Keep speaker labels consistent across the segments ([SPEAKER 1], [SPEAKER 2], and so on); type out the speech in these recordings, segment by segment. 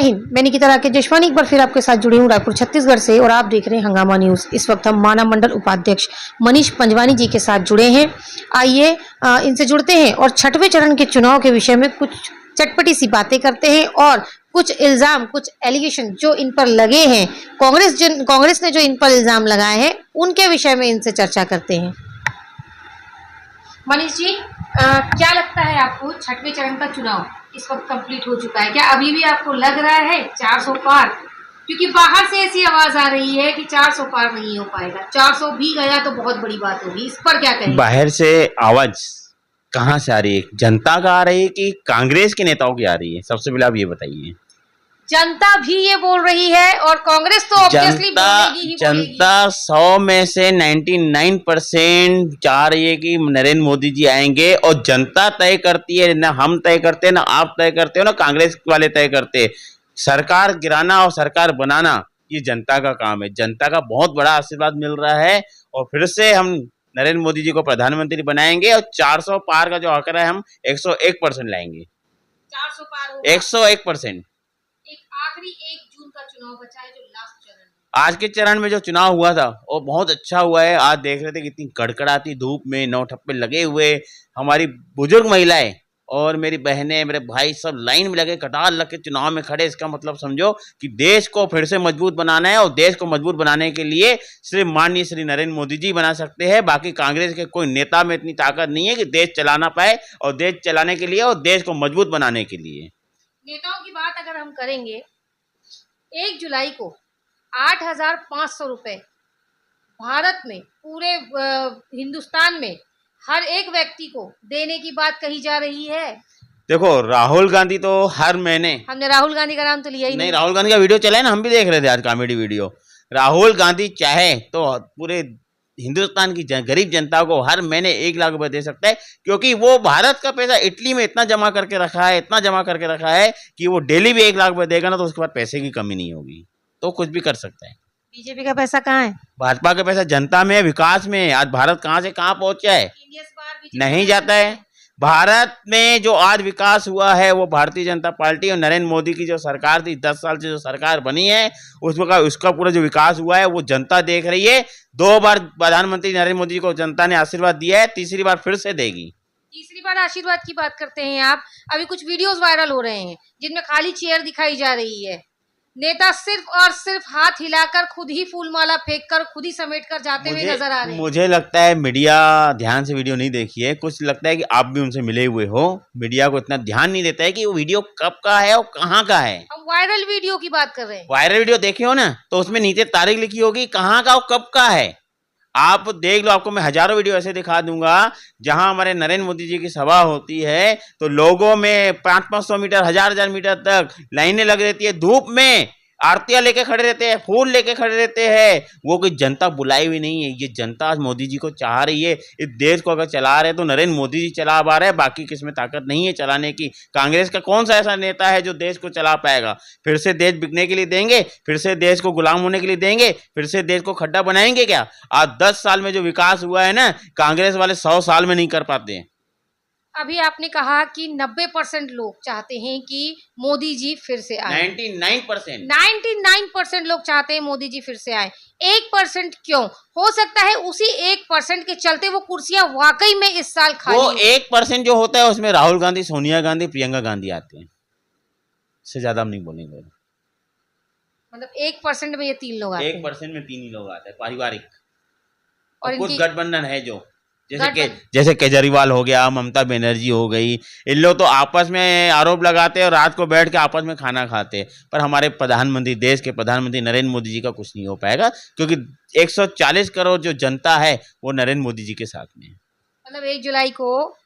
[SPEAKER 1] हिंद, मैं निकिता राकेश जशवानी एक बार फिर आपके साथ जुड़ी हूँ रायपुर छत्तीसगढ़ से और आप देख रहे हैं हंगामा न्यूज। इस वक्त हम माना मंडल उपाध्यक्ष मनीष पंजवानी जी के साथ जुड़े हैं। आइए इनसे जुड़ते हैं और छठवें चरण के चुनाव के विषय में कुछ चटपटी सी बातें करते हैं और कुछ इल्जाम, कुछ एलिगेशन जो इन पर लगे हैं, कांग्रेस ने जो इन पर इल्जाम लगाए हैं उनके विषय में इनसे चर्चा करते हैं। मनीष जी, क्या लगता है आपको छठवें चरण का चुनाव इस वक्त कंप्लीट हो चुका है, क्या अभी भी आपको लग रहा है 400 पार? क्योंकि बाहर से ऐसी आवाज आ रही है कि 400 पार नहीं हो पाएगा, 400 भी गया तो बहुत बड़ी बात होगी, इस पर क्या कहें?
[SPEAKER 2] बाहर से आवाज कहाँ से आ रही है? जनता का आ रही है कि कांग्रेस के नेताओं की आ रही है? सबसे पहले आप ये बताइए।
[SPEAKER 1] जनता भी ये बोल रही है और कांग्रेस तो ऑब्वियसली बोलेगी ही बोलेगी।
[SPEAKER 2] जनता 100 में से 99% चाह रही है कि नरेंद्र मोदी जी आएंगे और जनता तय करती है, ना हम तय करते हैं, ना आप तय करते हो, ना कांग्रेस वाले तय करते हैं। सरकार गिराना और सरकार बनाना ये जनता का काम है। जनता का बहुत बड़ा आशीर्वाद मिल रहा है और फिर से हम नरेंद्र मोदी जी को प्रधानमंत्री बनाएंगे और 400 पार का जो आंकड़ा है हम 101% लाएंगे।
[SPEAKER 1] 400 पार होगा
[SPEAKER 2] 101%।
[SPEAKER 1] एक आखिरी 1 जून का चुनाव बचा है जो लास्ट चरण है।
[SPEAKER 2] आज के चरण में जो चुनाव हुआ था वो बहुत अच्छा हुआ है। आज देख रहे थे कितनी कड़कड़ाती धूप में 9 ठप्पे लगे हुए, हमारी बुजुर्ग महिलाएं और मेरी बहनें, मेरे भाई सब लाइन में लगे, कतार लग के चुनाव में खड़े। इसका मतलब समझो कि देश को फिर से मजबूत बनाना है और देश को मजबूत बनाने के लिए सिर्फ माननीय श्री नरेंद्र मोदी जी बना सकते हैं। बाकी कांग्रेस के कोई नेता में इतनी ताकत नहीं है कि देश चलाना पाए, और देश चलाने के लिए और देश को मजबूत बनाने के लिए।
[SPEAKER 1] नेताओं की बात अगर हम करेंगे, 1 जुलाई को 8,500 रुपए भारत में, पूरे हिंदुस्तान में हर एक व्यक्ति को देने की बात कही जा रही है।
[SPEAKER 2] देखो, राहुल गांधी तो हर महीने,
[SPEAKER 1] हमने राहुल गांधी का नाम तो लिया ही नहीं।
[SPEAKER 2] राहुल गांधी का वीडियो चला है ना, हम भी देख रहे थे आज कॉमेडी वीडियो। राहुल गांधी चाहे तो पूरे हिंदुस्तान की गरीब जनता को हर महीने 1 लाख रुपए दे सकता है, क्योंकि वो भारत का पैसा इटली में इतना जमा करके रखा है, इतना जमा करके रखा है कि वो डेली भी 1 लाख रुपए देगा ना तो उसके बाद पैसे की कमी नहीं होगी, तो कुछ भी कर सकता है।
[SPEAKER 1] बीजेपी का पैसा कहाँ है?
[SPEAKER 2] भाजपा का पैसा जनता में, विकास में। आज भारत कहाँ से कहाँ पहुंचा है, नहीं जाता है। भारत में जो आज विकास हुआ है वो भारतीय जनता पार्टी और नरेंद्र मोदी की जो सरकार थी, 10 साल से जो सरकार बनी है उसका पूरा जो विकास हुआ है वो जनता देख रही है। 2 बार प्रधानमंत्री नरेंद्र मोदी जी को जनता ने आशीर्वाद दिया है, तीसरी बार फिर से देगी।
[SPEAKER 1] तीसरी बार आशीर्वाद की बात करते हैं आप। अभी कुछ वीडियोस वायरल हो रहे हैं जिनमें खाली चेयर दिखाई जा रही है, नेता सिर्फ और सिर्फ हाथ हिलाकर, खुद ही फूलमाला फेंककर, खुद ही समेटकर जाते हुए नजर आ रहे हैं।
[SPEAKER 2] मुझे लगता है मीडिया ध्यान से वीडियो नहीं देखी है। कुछ लगता है कि आप भी उनसे मिले हुए हो। मीडिया को इतना ध्यान नहीं देता है कि वो वीडियो कब का है और कहाँ का है।
[SPEAKER 1] हम वायरल वीडियो की बात कर रहे हैं।
[SPEAKER 2] वायरल वीडियो देखे हो ना, तो उसमें नीचे तारीख लिखी होगी कहाँ का और कब का है। आप देख लो, आपको मैं हजारों वीडियो ऐसे दिखा दूंगा जहां हमारे नरेंद्र मोदी जी की सभा होती है तो लोगों में 500-500 मीटर, 1000-1000 मीटर तक लाइनें लग रहती है, धूप में आरतियां लेके खड़े रहते हैं, फूल लेके खड़े रहते हैं। वो कोई जनता बुलाई हुई नहीं है, ये जनता आज मोदी जी को चाह रही है। इस देश को अगर चला रहे तो नरेंद्र मोदी जी चला पा रहे हैं, बाकी किसमें ताकत नहीं है चलाने की। कांग्रेस का कौन सा ऐसा नेता है जो देश को चला पाएगा? फिर से देश बिकने के लिए देंगे, फिर से देश को गुलाम होने के लिए देंगे, फिर से देश को खड्डा बनाएंगे क्या? आज 10 साल में जो विकास हुआ है ना, कांग्रेस वाले 100 साल में नहीं कर पाते हैं।
[SPEAKER 1] अभी आपने कहा कि 90% लोग चाहते हैं कि मोदी जी फिर से आए। 99% लोग चाहते हैं मोदी जी फिर से आए। 1% क्यों? हो सकता है उसी 1% के चलते वो कुर्सियां वाकई में इस साल खाली।
[SPEAKER 2] वो 1% जो होता है उसमें राहुल गांधी, सोनिया गांधी, प्रियंका गांधी आते हैं, इससे ज्यादा हम नहीं बोलेंगे।
[SPEAKER 1] मतलब 1% में ये 3 लोग आते हैं।
[SPEAKER 2] 1% में 3 ही लोग आते हैं पारिवारिक,
[SPEAKER 1] और
[SPEAKER 2] कुछ
[SPEAKER 1] इनकी
[SPEAKER 2] गठबंधन है जो जैसे केजरीवाल हो गया, ममता बनर्जी हो गई। इन लोग तो आपस में आरोप लगाते हैं और रात को बैठ के आपस में खाना खाते हैं, पर हमारे प्रधानमंत्री, देश के प्रधानमंत्री नरेंद्र मोदी जी का कुछ नहीं हो पाएगा, क्योंकि 140 करोड़ जो जनता है वो नरेंद्र मोदी जी के साथ में है।
[SPEAKER 1] मतलब 1 जुलाई को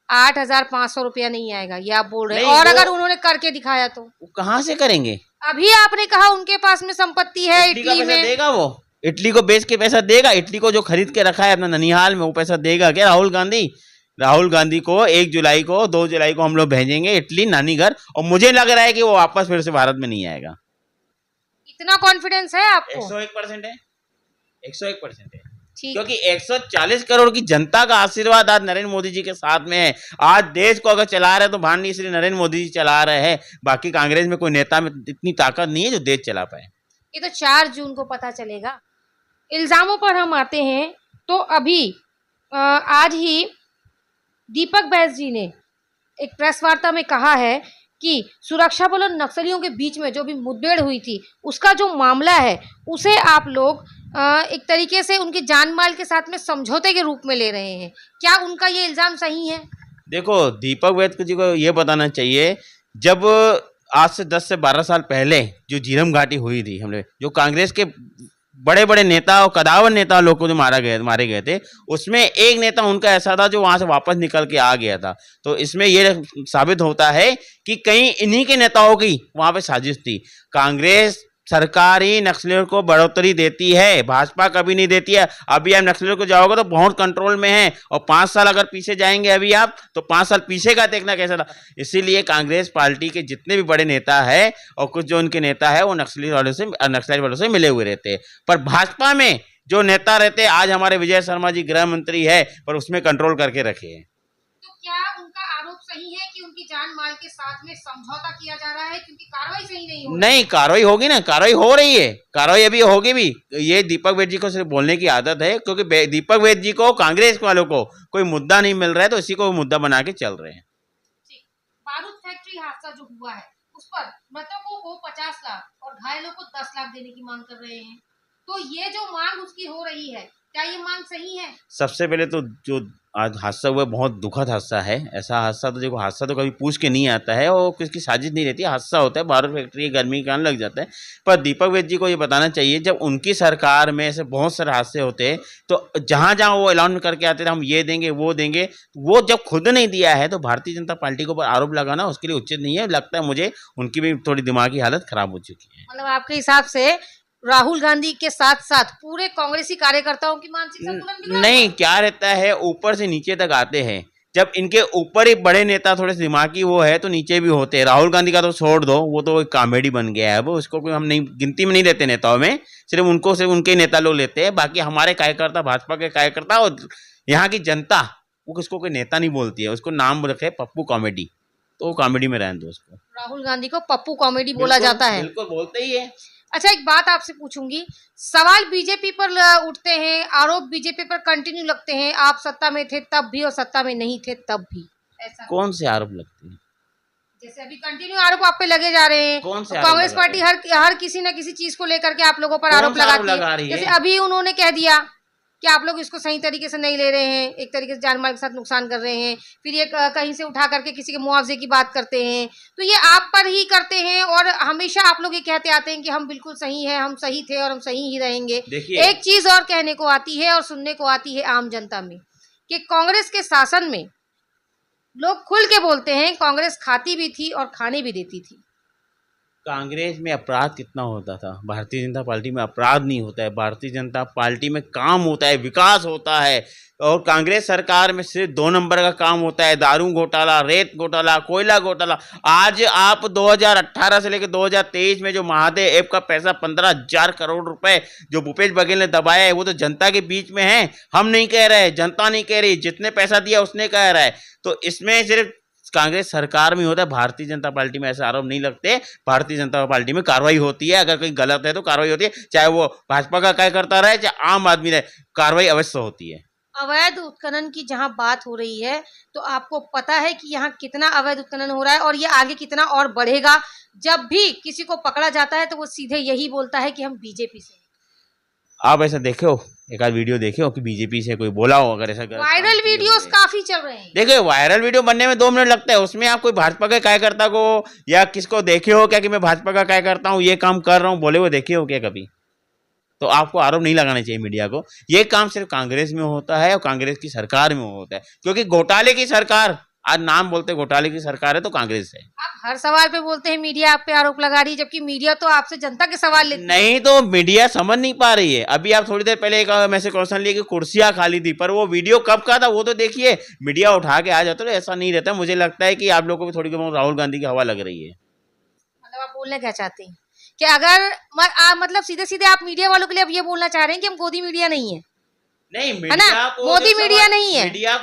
[SPEAKER 1] 8,500 रुपया नहीं आएगा, ये आप बोल रहे हैं? और अगर उन्होंने करके दिखाया तो
[SPEAKER 2] कहाँ से करेंगे?
[SPEAKER 1] अभी आपने कहा उनके पास में संपत्ति है, इटली में
[SPEAKER 2] देगा, वो इटली को बेच के पैसा देगा? इटली को जो खरीद के रखा है अपना ननिहाल में, वो पैसा देगा क्या राहुल गांधी? राहुल गांधी को 1 जुलाई को, 2 जुलाई को हम लोग भेजेंगे इटली नानी घर, और मुझे लग रहा है कि वो वापस फिर से भारत में नहीं आएगा।
[SPEAKER 1] इतना कॉन्फिडेंस है आपको?
[SPEAKER 2] 101% है, 101% है।
[SPEAKER 1] ठीक।
[SPEAKER 2] क्योंकि 140 करोड़ की जनता का आशीर्वाद आज नरेंद्र मोदी जी के साथ में है। आज देश को अगर चला रहे हैं तो माननीय श्री नरेंद्र मोदी जी चला रहे हैं। बाकी कांग्रेस में कोई नेता में इतनी ताकत नहीं है जो देश चला पाए।
[SPEAKER 1] ये तो 4 जून को पता चलेगा। इल्जामों पर हम आते हैं तो अभी आज ही दीपक बैस जी ने एक प्रेस वार्ता में कहा है कि सुरक्षा बल और नक्सलियों के बीच में जो भी मुठभेड़ हुई थी उसका जो मामला है उसे आप लोग एक तरीके से उनकी जान माल के साथ में समझौते के रूप में ले रहे हैं। क्या उनका ये इल्जाम सही है?
[SPEAKER 2] देखो, दीपक वैद जी को ये बताना चाहिए, जब आज से 10 से 12 साल पहले जो झीरम घाटी हुई थी, हमने जो कांग्रेस के बड़े बड़े नेता और कदावर नेता लोग को जो मारे गए थे, उसमें एक नेता उनका ऐसा था जो वहां से वापस निकल के आ गया था। तो इसमें ये साबित होता है कि कहीं इन्हीं के नेताओं की वहां पे साजिश थी। कांग्रेस सरकारी नक्सलियों को बढ़ोतरी देती है, भाजपा कभी नहीं देती है। अभी आप नक्सलियों को जाओगे तो बहुत कंट्रोल में है, और 5 साल अगर पीछे जाएंगे अभी आप, तो 5 साल पीछे का देखना कैसा था। इसीलिए कांग्रेस पार्टी के जितने भी बड़े नेता है और कुछ जो उनके नेता है वो नक्सली वालों से मिले हुए रहते हैं। पर भाजपा में जो नेता रहते हैं, आज हमारे विजय शर्मा जी गृह मंत्री है, पर उसमें कंट्रोल करके रखे हैं।
[SPEAKER 1] तो क्या उनका आरोप सही है कि उनकी जान माल के साथ में समझौता किया जा रहा है क्योंकि कार्रवाई सही नहीं हो रही?
[SPEAKER 2] नहीं, कार्रवाई होगी ना, कार्रवाई हो रही है, कार्रवाई अभी होगी भी। ये दीपक वैद जी को सिर्फ बोलने की आदत है, क्योंकि दीपक वैद जी को, कांग्रेस वालों को कोई मुद्दा नहीं मिल रहा है, तो इसी को मुद्दा बना के चल रहे हैं।
[SPEAKER 1] बारूद फैक्ट्री हादसा जो हुआ है उस पर मृतकों को 50 लाख और घायलों को 10 लाख देने की मांग कर रहे हैं। तो ये जो मांग उसकी हो रही है, क्या ये मांग सही है?
[SPEAKER 2] सबसे पहले तो जो आज हादसा हुआ बहुत दुखद हादसा है। ऐसा हादसा तो देखो, हादसा तो कभी पूछ के नहीं आता है और किसकी साजिश नहीं रहती, हादसा होता है, बारूद फैक्ट्री गर्मी के कारण लग जाता है। पर दीपक वैद जी को ये बताना चाहिए, जब उनकी सरकार में ऐसे बहुत सारे हादसे होते हैं तो जहाँ जहाँ वो ऐलान करके आते थे हम ये देंगे वो देंगे, वो जब खुद नहीं दिया है तो भारतीय जनता पार्टी के ऊपर आरोप लगाना उसके लिए उचित नहीं है। लगता है मुझे उनकी भी थोड़ी दिमागी हालत खराब हो चुकी है।
[SPEAKER 1] मतलब आपके हिसाब से राहुल गांधी के साथ साथ पूरे कांग्रेसी कार्यकर्ताओं की मानसिक संतुलन बिगड़ा
[SPEAKER 2] नहीं, क्या रहता है, ऊपर से नीचे तक आते हैं। जब इनके ऊपर ही बड़े नेता थोड़े से दिमागी वो है तो नीचे भी होते हैं। राहुल गांधी का तो छोड़ दो, वो तो एक कॉमेडी बन गया है, वो उसको कोई हम नहीं गिनती में नहीं लेते नेताओं में, सिर्फ उनके नेता लोग लेते हैं। बाकी हमारे कार्यकर्ता, भाजपा के कार्यकर्ता और यहाँ की जनता, वो किसको कोई नेता नहीं बोलती है, उसको नाम रखे पप्पू कॉमेडी, तो वो कॉमेडी में रहने दो उसको।
[SPEAKER 1] राहुल गांधी को पप्पू कॉमेडी बोला जाता है।
[SPEAKER 2] बिल्कुल बोलते ही है।
[SPEAKER 1] अच्छा, एक बात आपसे पूछूंगी, सवाल बीजेपी पर उठते हैं, आरोप बीजेपी पर कंटिन्यू लगते हैं, आप सत्ता में थे तब भी और सत्ता में नहीं थे तब भी, ऐसा
[SPEAKER 2] कौन से आरोप लगते हैं?
[SPEAKER 1] जैसे अभी कंटिन्यू आरोप आप पे लगे जा रहे हैं।
[SPEAKER 2] कौन से
[SPEAKER 1] कांग्रेस पार्टी हर किसी न किसी चीज को लेकर के आप लोगों पर आरोप लगाती है। जैसे अभी उन्होंने कह दिया कि आप लोग इसको सही तरीके से नहीं ले रहे हैं, एक तरीके से जान माल के साथ नुकसान कर रहे हैं, फिर ये कहीं से उठा करके किसी के मुआवजे की बात करते हैं, तो ये आप पर ही करते हैं और हमेशा आप लोग ये कहते आते हैं कि हम बिल्कुल सही हैं, हम सही थे और हम सही ही रहेंगे। एक चीज और कहने को आती है और सुनने को आती है आम जनता में कि कांग्रेस के शासन में लोग खुल के बोलते हैं कांग्रेस खाती भी थी और खाने भी देती थी।
[SPEAKER 2] कांग्रेस में अपराध कितना होता था, भारतीय जनता पार्टी में अपराध नहीं होता है। भारतीय जनता पार्टी में काम होता है, विकास होता है। और कांग्रेस सरकार में सिर्फ 2 नंबर का काम होता है, दारू घोटाला, रेत घोटाला, कोयला घोटाला। आज आप 2018 से लेकर 2023 में जो महादेव ऐप का पैसा 15,000 करोड़ रुपए जो भूपेश बघेल ने दबाया है, वो तो जनता के बीच में है। हम नहीं कह रहे, जनता नहीं कह रही, जितने पैसा दिया उसने कह रहा है। तो इसमें सिर्फ कांग्रेस सरकार में होता है, भारतीय जनता पार्टी में ऐसे आरोप नहीं लगते। भारतीय जनता पार्टी में कार्रवाई होती है, अगर कोई गलत है तो कार्रवाई होती है, चाहे वो भाजपा का कार्यकर्ता रहे चाहे आम आदमी रहे, कार्रवाई अवश्य होती है।
[SPEAKER 1] अवैध उत्खनन की जहां बात हो रही है तो आपको पता है कि यहाँ कितना अवैध उत्खनन हो रहा है और ये आगे कितना और बढ़ेगा। जब भी किसी को पकड़ा जाता है तो वो सीधे यही बोलता है कि हम बीजेपी से।
[SPEAKER 2] आप ऐसा देखे हो, एक आध वीडियो देखे हो कि बीजेपी से कोई बोला हो? अगर ऐसा
[SPEAKER 1] वायरल वीडियोस काफी चल रहे हैं।
[SPEAKER 2] देखो, वायरल वीडियो बनने में 2 मिनट लगता है, उसमें आप कोई भाजपा के कार्यकर्ता को या किसको देखे हो क्या कि मैं भाजपा का कार्यकर्ता हूँ, ये काम कर रहा हूँ, बोले वो देखे हो क्या कभी? तो आपको आरोप नहीं लगाना चाहिए मीडिया को। ये काम सिर्फ कांग्रेस में होता है और कांग्रेस की सरकार में होता है, क्योंकि घोटाले की सरकार, आज नाम बोलते घोटाले की सरकार है तो कांग्रेस है।
[SPEAKER 1] आप हर सवाल पे बोलते हैं मीडिया आप पे आरोप लगा रही है, जबकि मीडिया तो आपसे जनता के सवाल लेती है।
[SPEAKER 2] नहीं, तो मीडिया समझ नहीं पा रही है। अभी आप थोड़ी देर पहले एक मैंने क्वेश्चन लिया कि कुर्सियां खाली थी, पर वो वीडियो कब का था वो तो देखिए। मीडिया उठा के आ जाता है, ऐसा नहीं रहता। मुझे लगता है कि आप लोगों को भी थोड़ी बहुत राहुल गांधी की हवा लग रही है।
[SPEAKER 1] मतलब आप बोलना क्या चाहते हैं कि अगर मतलब सीधे सीधे आप मीडिया वालों के लिए अब ये बोलना चाह रहे हैं कि हम गोदी मीडिया नहीं है?
[SPEAKER 2] नहीं,
[SPEAKER 1] है ना, मोदी मीडिया नहीं है।
[SPEAKER 2] मीडिया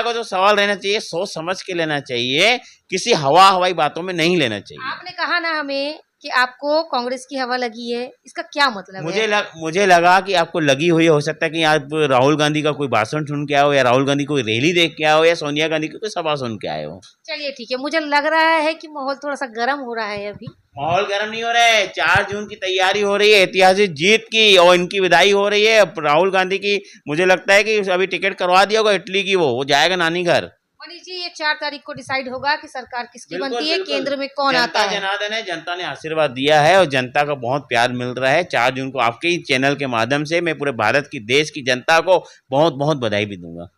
[SPEAKER 2] को जो सवाल रहना चाहिए सोच समझ के लेना चाहिए, किसी हवाई बातों में नहीं लेना चाहिए।
[SPEAKER 1] आपने कहा ना हमें कि आपको कांग्रेस की हवा लगी है, इसका क्या मतलब है?
[SPEAKER 2] मुझे लगा कि आपको लगी हुई हो सकता है कि आप राहुल गांधी का कोई भाषण सुन के आए हो, या राहुल गांधी कोई रैली देख के आए हो, या सोनिया गांधी की कोई सभा सुन के आए हो।
[SPEAKER 1] चलिए ठीक है, मुझे लग रहा है कि माहौल थोड़ा सा गर्म हो रहा है अभी।
[SPEAKER 2] माहौल गर्म नहीं हो रहा है, 4 जून की तैयारी हो रही है, ऐतिहासिक जीत की, और इनकी विदाई हो रही है राहुल गांधी की। मुझे लगता है कि अभी टिकट करवा दिया होगा इटली की, वो जाएगा नानी घर।
[SPEAKER 1] मनीष जी, ये 4 तारीख को डिसाइड होगा कि सरकार किसकी बनती है, केंद्र में कौन आता है।
[SPEAKER 2] जनार्दन है, जनता ने आशीर्वाद दिया है और जनता का बहुत प्यार मिल रहा है। 4 जून को आपके ही चैनल के माध्यम से मैं पूरे भारत की, देश की जनता को बहुत बहुत बधाई भी दूंगा।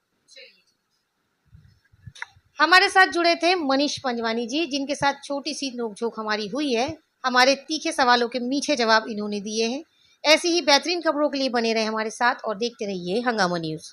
[SPEAKER 1] हमारे साथ जुड़े थे मनीष पंजवानी जी, जिनके साथ छोटी सी नोकझोंक हमारी हुई है। हमारे तीखे सवालों के मीठे जवाब इन्होंने दिए हैं। ऐसी ही बेहतरीन खबरों के लिए बने रहे हमारे साथ और देखते रहिए हंगामा न्यूज़।